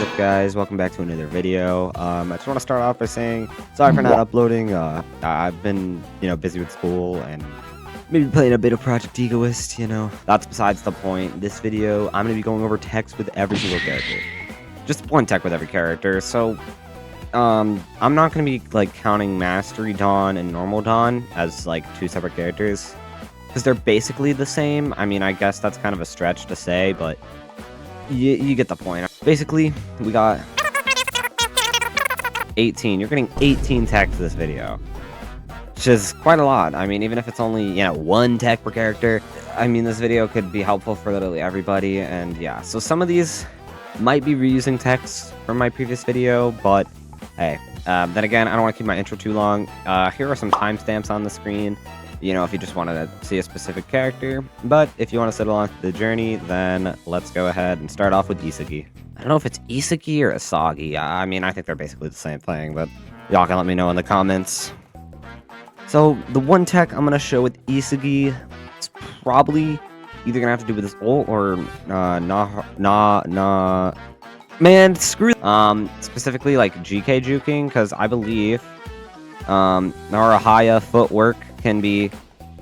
up, guys? Welcome back to another video. I just want to start off by saying sorry for not uploading. I've been, busy with school and maybe playing a bit of Project Egoist, That's besides the point. This video, I'm going to be going over techs with every single character. Just one tech with every character. So, I'm not going to be, counting Mastery Dawn and Normal Dawn as, two separate characters. Because they're basically the same. I mean, I guess that's kind of a stretch to say, but you get the point. Basically, we got 18. You're getting 18 techs this video, which is quite a lot. I mean, even if it's only, one tech per character, I mean, this video could be helpful for literally everybody. And yeah, so some of these might be reusing techs from my previous video, but hey, then again, I don't want to keep my intro too long. Here are some timestamps on the screen. If you just want to see a specific character. But if you want to sit along the journey, then let's go ahead and start off with Isagi. I don't know if it's Isagi or Isagi. I mean, I think they're basically the same thing, but y'all can let me know in the comments. So, the one tech I'm going to show with Isagi, it's probably either going to have to do with his ult or man, screw specifically GK juking, because I believe Narahaya footwork can be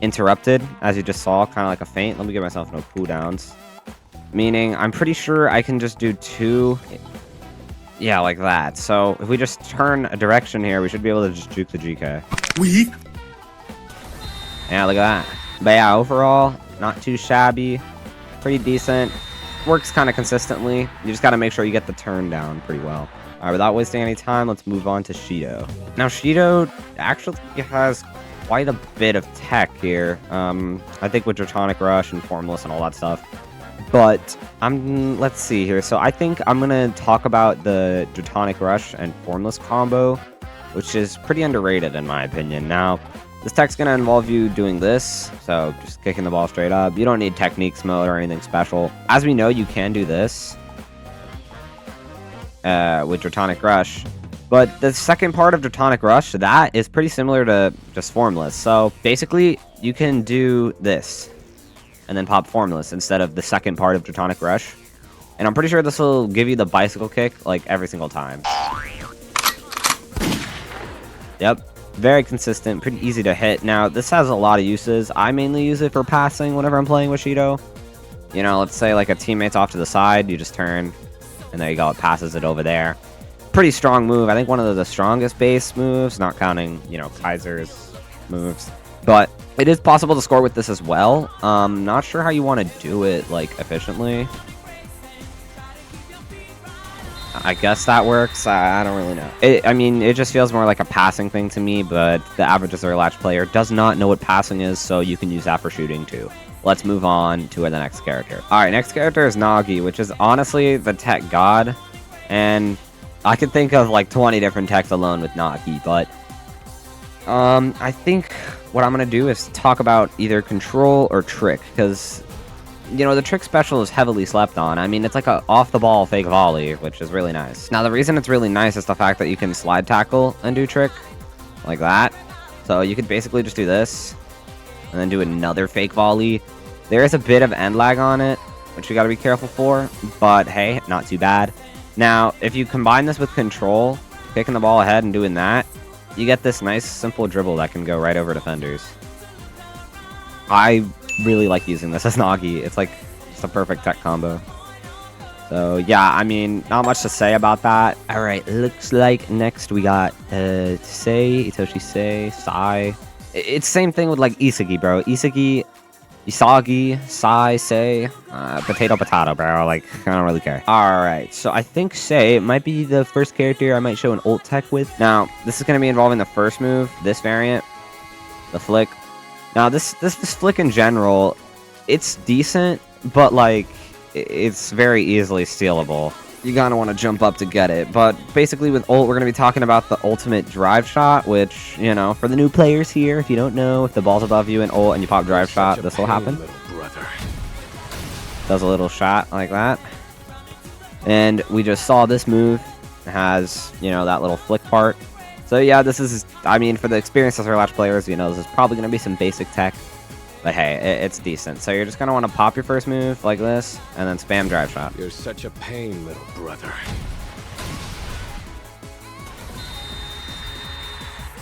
interrupted, as you just saw, kind of like a feint. Let me give myself no cooldowns. Meaning, I'm pretty sure I can just do two. Yeah, like that. So, if we just turn a direction here, we should be able to just juke the GK. Weak. Yeah, look at that. But yeah, overall, not too shabby. Pretty decent. Works kind of consistently. You just got to make sure you get the turn down pretty well. Alright, without wasting any time, let's move on to Shidou. Now, Shidou actually has quite a bit of tech here. I think with Draconic Rush and Formless and all that stuff. But, let's see here. So, I think I'm going to talk about the Draconic Rush and Formless combo, which is pretty underrated in my opinion. Now, this tech's going to involve you doing this, so just kicking the ball straight up. You don't need Techniques mode or anything special. As we know, you can do this with Draconic Rush. But the second part of Draconic Rush, that is pretty similar to just Formless. So basically, you can do this and then pop Formless instead of the second part of Draconic Rush. And I'm pretty sure this will give you the bicycle kick every single time. Yep. Very consistent, pretty easy to hit. Now, this has a lot of uses. I mainly use it for passing whenever I'm playing with Shidou. Let's say a teammate's off to the side, you just turn, and there you go, it passes it over there. Pretty strong move. I think one of the strongest base moves, not counting, Kaiser's moves. But it is possible to score with this as well. Not sure how you want to do it, efficiently. I guess that works. I don't really know. It just feels more like a passing thing to me, but the average Azurelatch player does not know what passing is, so you can use that for shooting too. Let's move on to the next character. Alright, next character is Nagi, which is honestly the tech god. And I could think of 20 different techs alone with Nagi, but I think what I'm going to do is talk about either control or trick, because the trick special is heavily slept on. I mean, it's like a off-the-ball fake volley, which is really nice. Now, the reason it's really nice is the fact that you can slide tackle and do trick, like that. So you could basically just do this, and then do another fake volley. There is a bit of end lag on it, which you got to be careful for, but hey, not too bad. Now, if you combine this with control, kicking the ball ahead and doing that, you get this nice, simple dribble that can go right over defenders. I really like using this as Nagi. It's just a perfect tech combo. So yeah, I mean, not much to say about that. Alright, looks like next we got Itoshi Sai. It's same thing with Isagi, bro. Isagi, Sai, potato, bro. I don't really care. Alright, so I think Sei might be the first character I might show an ult tech with. Now, this is going to be involving the first move, this variant, the flick. Now, this flick in general, it's decent, but, it's very easily stealable. You gotta want to jump up to get it. But basically, with ult, we're going to be talking about the ultimate drive shot, which, for the new players here, if you don't know, if the ball's above you in ult and you pop drive shot, this will happen. Does a little shot like that. And we just saw this move. It has, that little flick part. So yeah, this is, for the experienced Azurelatch players, this is probably going to be some basic tech. But hey, it's decent. So you're just going to want to pop your first move like this, and then spam drive shot. You're such a pain, little brother.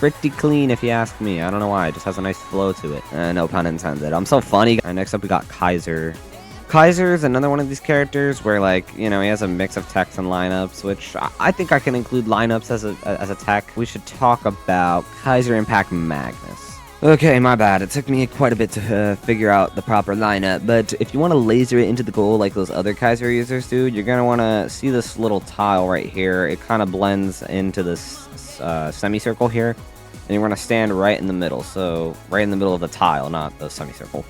pretty clean if you ask me. I don't know why, it just has a nice flow to it. No pun intended. I'm so funny. Alright, next up we got Kaiser. Kaiser is another one of these characters where, like, you know, he has a mix of techs and lineups, which I think I can include lineups as a tech. We should talk about Kaiser Impact Magnus. Okay, my bad. It took me quite a bit to figure out the proper lineup, but if you want to laser it into the goal like those other Kaiser users do, you're going to want to see this little tile right here. It kind of blends into this semicircle here, and you want to stand right in the middle. So, right in the middle of the tile, not the semicircle.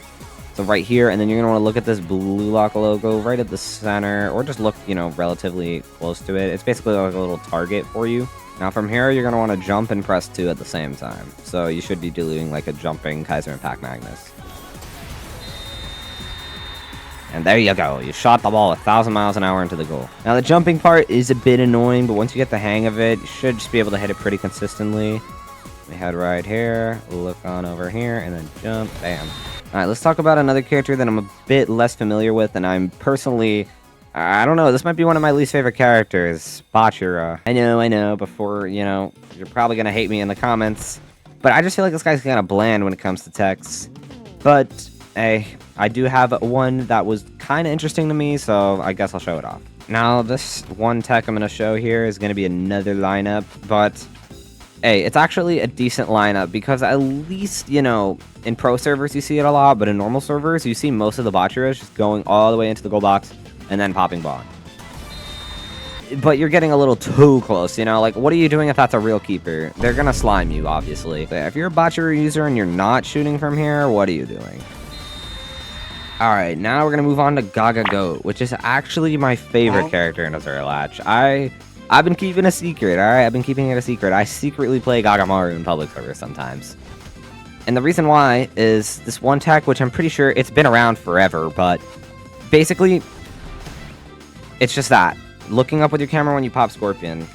So right here, and then you're going to want to look at this blue lock logo right at the center, or just look, you know, relatively close to it. It's basically like a little target for you. Now from here, you're going to want to jump and press 2 at the same time. So you should be doing like a jumping Kaiser Impact Magnus. And there you go. You shot the ball 1,000 miles an hour into the goal. Now the jumping part is a bit annoying, but once you get the hang of it, you should just be able to hit it pretty consistently. We head right here, look on over here, and then jump, bam. Alright, let's talk about another character that I'm a bit less familiar with, and I'm personally... I don't know, this might be one of my least favorite characters, Bachira. I know, before, you know, you're probably gonna hate me in the comments, but I just feel like this guy's kind of bland when it comes to techs. But, hey, I do have one that was kind of interesting to me, so I guess I'll show it off. Now, this one tech I'm gonna show here is gonna be another lineup, but... hey, it's actually a decent lineup, because at least, you know, in pro servers you see it a lot, but in normal servers you see most of the Bachiras just going all the way into the goal box and then popping ball. But you're getting a little too close, you know? Like, what are you doing if that's a real keeper? They're gonna slime you, obviously. If you're a Bachira user and you're not shooting from here, what are you doing? Alright, now we're gonna move on to Gagamaru, which is actually my favorite character in Azurelatch. I've been keeping a secret, alright? I've been keeping it a secret. I secretly play Gagamaru in public servers sometimes. And the reason why is this one tech, which I'm pretty sure it's been around forever, but basically, it's just that. Looking up with your camera when you pop Scorpion.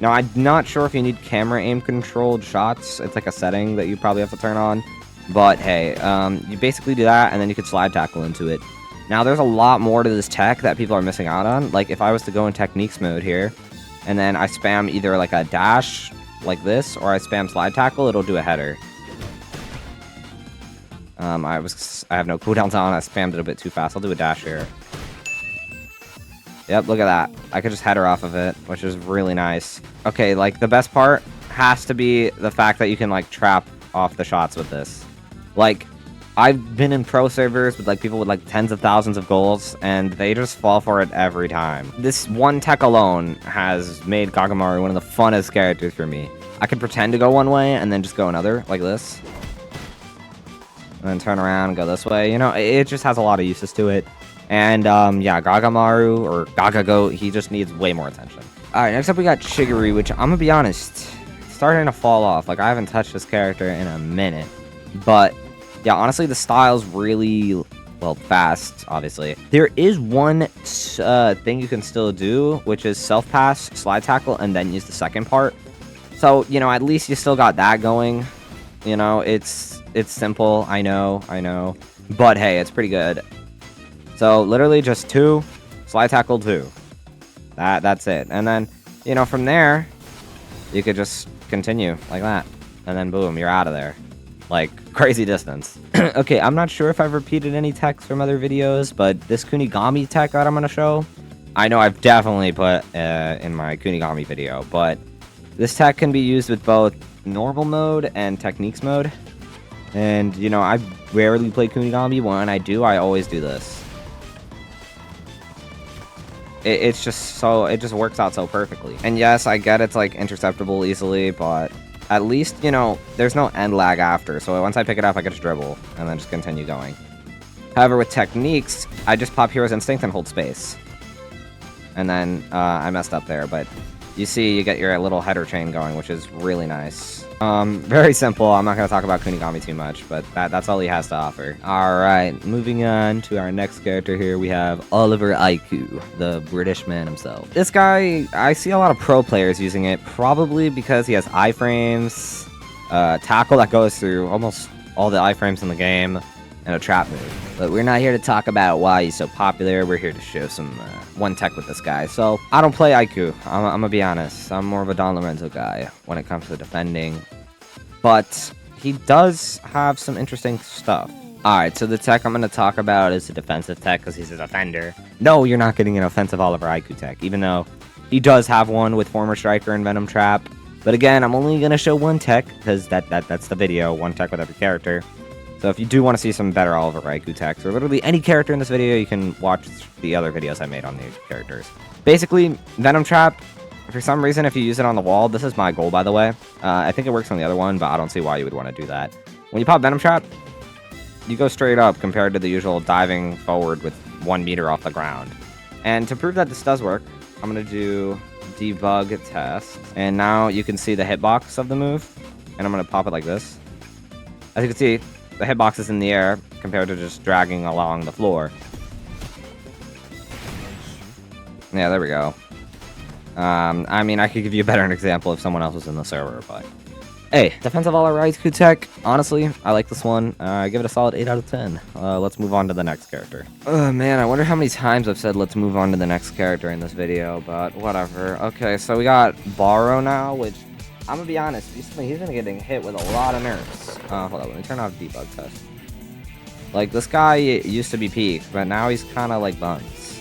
Now, I'm not sure if you need camera aim controlled shots. It's like a setting that you probably have to turn on. But hey, you basically do that, and then you could slide tackle into it. Now, there's a lot more to this tech that people are missing out on. Like, if I was to go in techniques mode here, and then I spam either like a dash, like this, or I spam slide tackle, it'll do a header. I have no cooldowns on, I spammed it a bit too fast. I'll do a dash here. Yep, look at that. I could just header off of it, which is really nice. Okay, like, the best part has to be the fact that you can, like, trap off the shots with this. Like, I've been in pro servers with, like, people with, like, tens of thousands of goals, and they just fall for it every time. This one tech alone has made Gagamaru one of the funnest characters for me. I could pretend to go one way and then just go another, like this. And then turn around and go this way. You know, it just has a lot of uses to it. And, yeah, Gagamaru, or Gagamaru, he just needs way more attention. Alright, next up we got Chigiri, which, I'm gonna be honest, it's starting to fall off. Like, I haven't touched this character in a minute. But, yeah, honestly, the style's really, well, fast, obviously. There is one thing you can still do, which is self-pass, slide tackle, and then use the second part. So, you know, at least you still got that going. You know, it's simple, I know. But, hey, it's pretty good. So, literally just 2, slide tackle 2. That's it. And then, you know, from there, you could just continue like that. And then, boom, you're out of there. Like, crazy distance. Okay, I'm not sure if I've repeated any techs from other videos, but this Kunigami tech that I'm going to show, I know I've definitely put in my Kunigami video, but this tech can be used with both normal mode and techniques mode. And, you know, I rarely play Kunigami. When I do, I always do this. It's just so, it just works out so perfectly. And yes, I get it's like interceptable easily, but at least, you know, there's no end lag after. So once I pick it up, I can just dribble and then just continue going. However, with techniques, I just pop Hero's Instinct and hold space. And then I messed up there, but you see you get your little header chain going, which is really nice. Very simple. I'm not going to talk about Kunigami too much, but that's all he has to offer. Alright, moving on to our next character here, we have Oliver Aiku, the British man himself. This guy, I see a lot of pro players using it, probably because he has iframes, tackle that goes through almost all the iframes in the game, and a trap move. But we're not here to talk about why he's so popular, we're here to show some one tech with this guy. So, I don't play Aiku, I'm gonna be honest. I'm more of a Don Lorenzo guy when it comes to defending. but he does have some interesting stuff. Alright, so the tech I'm going to talk about is a defensive tech because he's a defender. No, you're not getting an offensive Oliver Aiku tech, even though he does have one with Former Striker and Venom Trap. But again, I'm only going to show one tech because that's the video, one tech with every character. So if you do want to see some better Oliver Aiku techs, or literally any character in this video, you can watch the other videos I made on the characters. Basically, Venom Trap, for some reason, if you use it on the wall, this is my goal, by the way. I think it works on the other one, but I don't see why you would want to do that. When you pop Venom Trap, you go straight up compared to the usual diving forward with 1 meter off the ground. And to prove that this does work, I'm going to do debug test. And now you can see the hitbox of the move. And I'm going to pop it like this. As you can see, the hitbox is in the air compared to just dragging along the floor. Yeah, there we go. I mean, I could give you a better example if someone else was in the server, but... Hey, defensive Oliver Aiku tech, honestly, I like this one. I give it a solid 8 out of 10. Let's move on to the next character. Oh man, I wonder how many times I've said let's move on to the next character in this video, but whatever. Okay, so we got Barou now, which, I'm gonna be honest, recently he's been getting hit with a lot of nerfs. Hold on, let me turn off debug test. Like, this guy used to be peak, but now he's kind of like buns.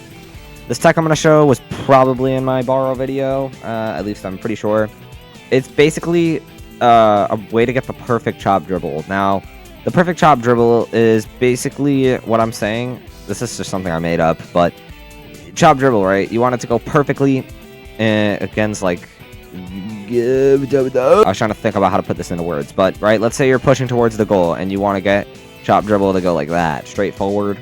This tech I'm gonna show was probably in my Barou video, at least I'm pretty sure. It's basically a way to get the perfect chop dribble. Now, the perfect chop dribble is basically what I'm saying. This is just something I made up, but chop dribble, right? You want it to go perfectly against, like... I was trying to think about how to put this into words, but, right, let's say you're pushing towards the goal, and you want to get chop dribble to go like that, straight forward.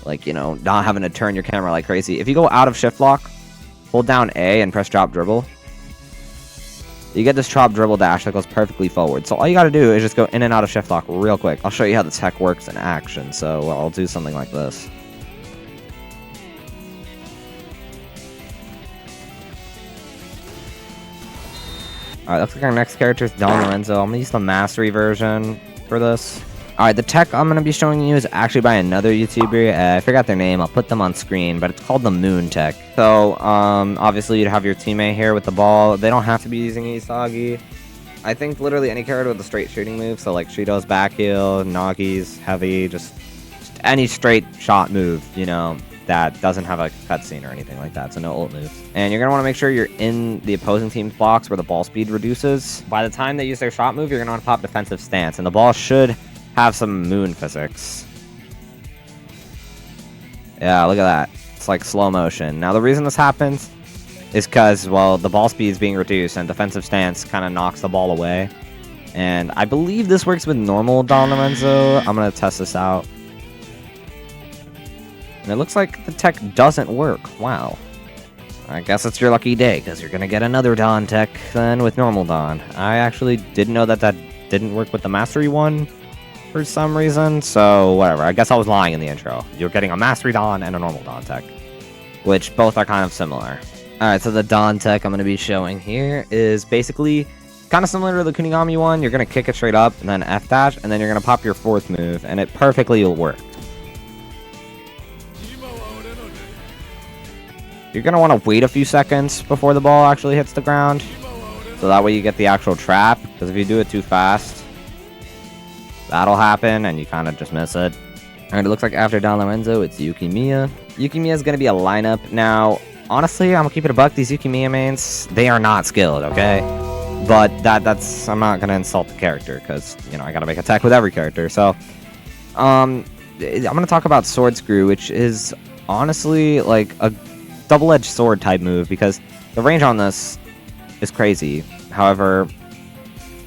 Like, you know, not having to turn your camera like crazy. If you go out of shift lock, hold down A and press chop dribble, you get this chop dribble dash that goes perfectly forward. So all you gotta do is just go in and out of shift lock real quick. I'll show you how the tech works in action. So I'll do something like this. Alright, looks like our next character is Lorenzo. I'm gonna use the mastery version for this. Alright, the tech I'm gonna be showing you is actually by another YouTuber. I forgot their name. I'll put them on screen, but it's called the Moon Tech. So, obviously you'd have your teammate here with the ball. They don't have to be using Isagi. I think literally any character with a straight shooting move, so like Shidou's back heel, Nagi's heavy, just any straight shot move, you know, that doesn't have a cutscene or anything like that, so no ult moves. And you're going to want to make sure you're in the opposing team's box where the ball speed reduces. By the time they use their shot move, you're going to want to pop defensive stance, and the ball should have some moon physics. Yeah, look at that. It's like slow motion. Now, the reason this happens is because, well, the ball speed is being reduced, and defensive stance kind of knocks the ball away. And I believe this works with normal Lorenzo. I'm going to test this out. And it looks like the tech doesn't work. Wow. I guess it's your lucky day, because you're going to get another Don tech then with normal Don. I actually didn't know that that didn't work with the Mastery one for some reason, so whatever. I guess I was lying in the intro. You're getting a Mastery Don and a normal Don tech, which both are kind of similar. Alright, so the Don tech I'm going to be showing here is basically kind of similar to the Kunigami one. You're going to kick it straight up, and then F-dash, and then you're going to pop your fourth move, and it perfectly will work. You're going to want to wait a few seconds before the ball actually hits the ground, so that way you get the actual trap, because if you do it too fast, that'll happen, and you kind of just miss it. Alright, it looks like after Lorenzo, it's Yukimiya. Yukimiya is going to be a lineup. Now, honestly, I'm going to keep it a buck. These Yukimiya mains, they are not skilled, okay? But that's I'm not going to insult the character, because, you know, I got to make a tech with every character. So, I'm going to talk about Sword Screw, which is honestly like a double-edged sword type move, because the range on this is crazy. However,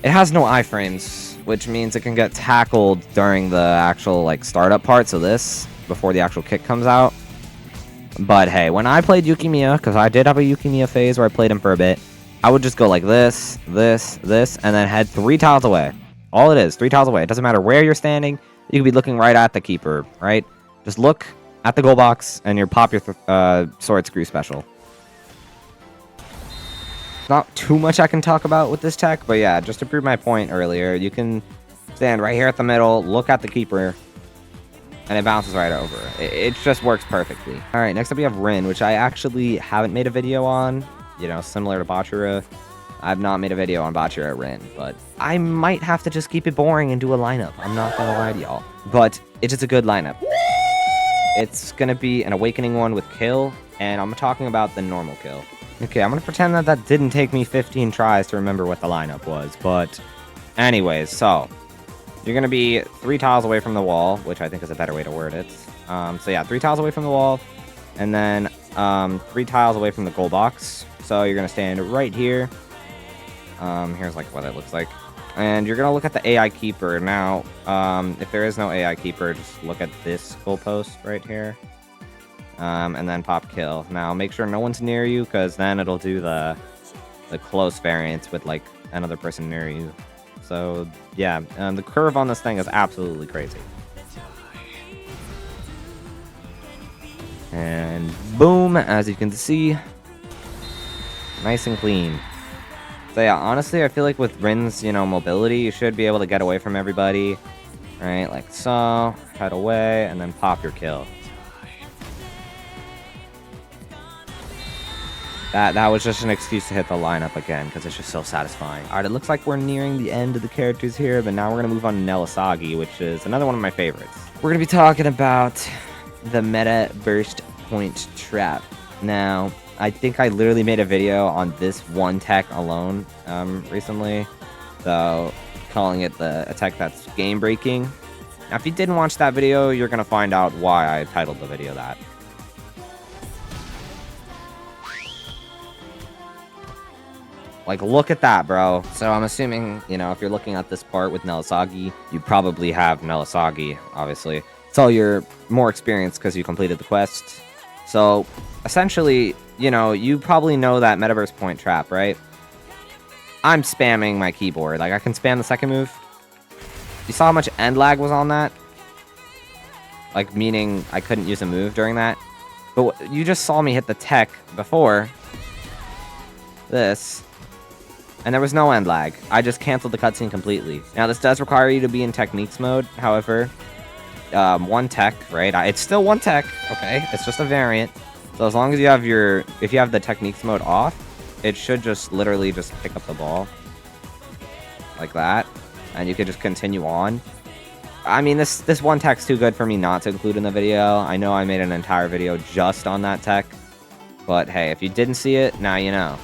it has no iframes, which means it can get tackled during the actual like startup part, so this, before the actual kick comes out. But hey, when I played Yukimiya, because I did have a Yukimiya phase where I played him for a bit, I would just go like this, this, this, and then head 3 tiles away. All it is, 3 tiles away. It doesn't matter where you're standing. You could be looking right at the keeper, right? Just look at the goal box, and you pop your Sword Screw special. Not too much I can talk about with this tech, but yeah, just to prove my point earlier, you can stand right here at the middle, look at the keeper, and it bounces right over. It just works perfectly. Alright, next up we have Rin, which I actually haven't made a video on. You know, similar to Bachira. I've not made a video on Bachira Rin, but I might have to just keep it boring and do a lineup. I'm not gonna lie to y'all. But it's just a good lineup. It's gonna be an awakening one with kill, and I'm talking about the normal kill. Okay, I'm gonna pretend that that didn't take me 15 tries to remember what the lineup was, but anyways, so you're gonna be 3 tiles away from the wall, which I think is a better way to word it. So yeah, 3 tiles away from the wall, and then 3 tiles away from the goal box. So you're gonna stand right here. Here's like what it looks like. And you're gonna look at the AI keeper. Now, if there is no AI keeper, just look at this goalpost right here. And then pop kill. Now make sure no one's near you, because then it'll do the close variance with like another person near you. So yeah, the curve on this thing is absolutely crazy. And boom, as you can see, nice and clean. So yeah, honestly, I feel like with Rin's, you know, mobility, you should be able to get away from everybody, right? Like so, head away, and then pop your kill. That was just an excuse to hit the lineup again, because it's just so satisfying. Alright, it looks like we're nearing the end of the characters here, but now we're going to move on to Isagi, which is another one of my favorites. We're going to be talking about the meta burst point trap. Now, I think I literally made a video on this one tech alone recently, so calling it the attack that's game breaking. Now, if you didn't watch that video, you're going to find out why I titled the video that. Like, look at that, bro. So I'm assuming, you know, if you're looking at this part with Isagi, you probably have Isagi, obviously. So you're more experienced because you completed the quest. So, essentially, you know, you probably know that Metaverse Point Trap, right? I'm spamming my keyboard. Like, I can spam the second move. You saw how much end lag was on that? Like, meaning I couldn't use a move during that. But you just saw me hit the tech before this, and there was no end lag. I just canceled the cutscene completely. Now, this does require you to be in techniques mode, however. One tech, right? It's still one tech, okay? It's just a variant. So as long as you have if you have the techniques mode off, it should just literally just pick up the ball. Like that. And you could just continue on. I mean, this one tech's too good for me not to include in the video. I know I made an entire video just on that tech. But hey, if you didn't see it, now you know.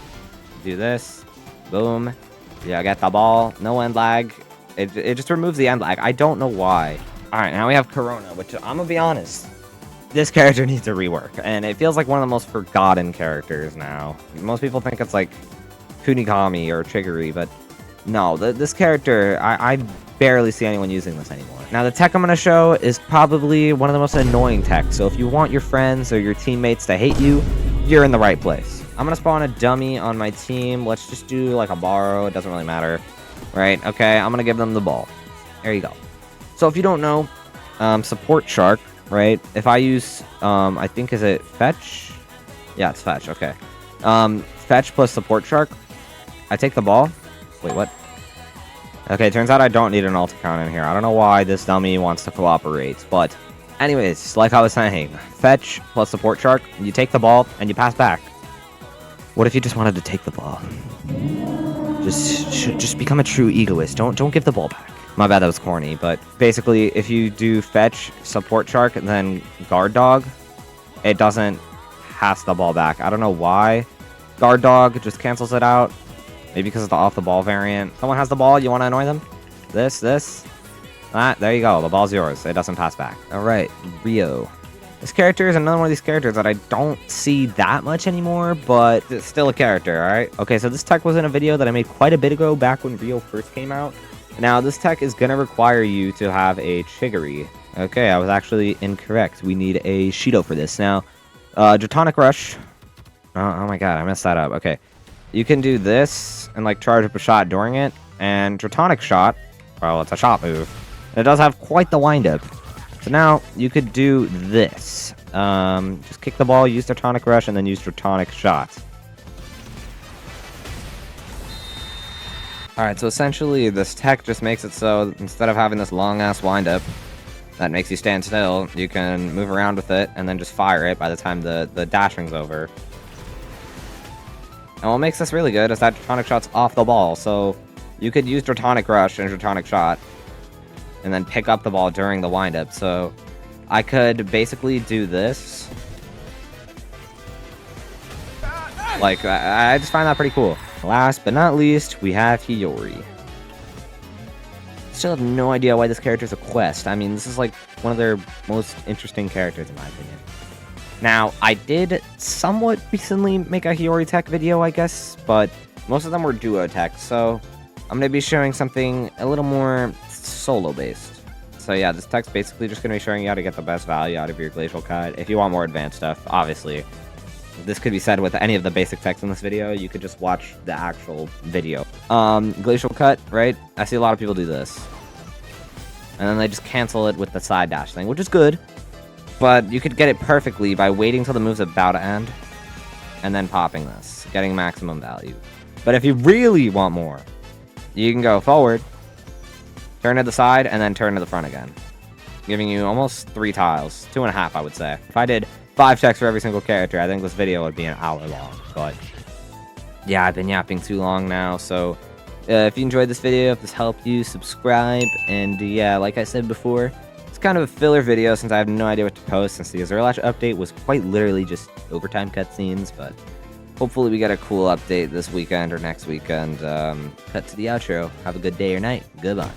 Do this. Boom. Yeah, get the ball. No end lag. It just removes the end lag. I don't know why. Alright, now we have Kurona, which I'm gonna be honest. This character needs a rework, and it feels like one of the most forgotten characters now. Most people think it's like Kunigami or Chigiri, but no, this character, I barely see anyone using this anymore. Now, the tech I'm gonna show is probably one of the most annoying techs, so if you want your friends or your teammates to hate you, you're in the right place. I'm gonna spawn a dummy on my team. Let's just do like a Barou. It doesn't really matter. Right? Okay, I'm gonna give them the ball. There you go. So if you don't know, support shark, right? If I use, I think, is it fetch? Yeah, it's fetch. Okay. Fetch plus support shark. I take the ball. Wait, what? Okay, turns out I don't need an alt account in here. I don't know why this dummy wants to cooperate, but anyways, like I was saying, fetch plus support shark. You take the ball and you pass back. What if you just wanted to take the ball? Just become a true egoist. Don't give the ball back. My bad, that was corny, but basically, if you do fetch, support shark, and then guard dog, it doesn't pass the ball back. I don't know why. Guard dog just cancels it out. Maybe because it's the off the ball variant. Someone has the ball, you want to annoy them? This. That, there you go. The ball's yours. It doesn't pass back. Alright, Rio. This character is another one of these characters that I don't see that much anymore, but it's still a character, alright? Okay, so this tech was in a video that I made quite a bit ago, back when Rio first came out. Now, this tech is going to require you to have a Chigiri. Okay, I was actually incorrect. We need a Shidou for this. Now, Draconic Rush. Oh my god, I messed that up. Okay. You can do this and, like, charge up a shot during it. And Draconic Shot, well, it's a shot move. And it does have quite the wind-up. So now, you could do this. Just kick the ball, use Draconic Rush, and then use Draconic Shot. Alright, so essentially, this tech just makes it so, instead of having this long-ass wind-up that makes you stand still, you can move around with it, and then just fire it by the time the dashing's over. And what makes this really good is that Dratonic Shot's off the ball, so you could use Dratonic Rush and Dratonic Shot, and then pick up the ball during the windup. So I could basically do this. Like, I just find that pretty cool. Last but not least, we have Hiori. Still have no idea why this character's a quest. I mean, this is like one of their most interesting characters in my opinion. Now, I did somewhat recently make a Hiori tech video, I guess, but most of them were duo tech, so I'm going to be showing something a little more solo-based. So yeah, this tech's basically just going to be showing you how to get the best value out of your Glacial Cut. If you want more advanced stuff, obviously, this could be said with any of the basic techs in this video. You could just watch the actual video. Glacial Cut, right? I see a lot of people do this. And then they just cancel it with the side dash thing, which is good. But you could get it perfectly by waiting till the move's about to end, and then popping this, getting maximum value. But if you really want more, you can go forward, turn to the side, and then turn to the front again, giving you almost 3 tiles, 2.5 I would say. If I did 5 checks for every single character, I think this video would be an hour long. But yeah, I've been yapping too long now, so if you enjoyed this video, if this helped you, subscribe, and yeah, like I said before, kind of a filler video since I have no idea what to post, since the Azurelatch update was quite literally just overtime cutscenes, but hopefully we get a cool update this weekend or next weekend. Cut to the outro. Have a good day or night. Goodbye.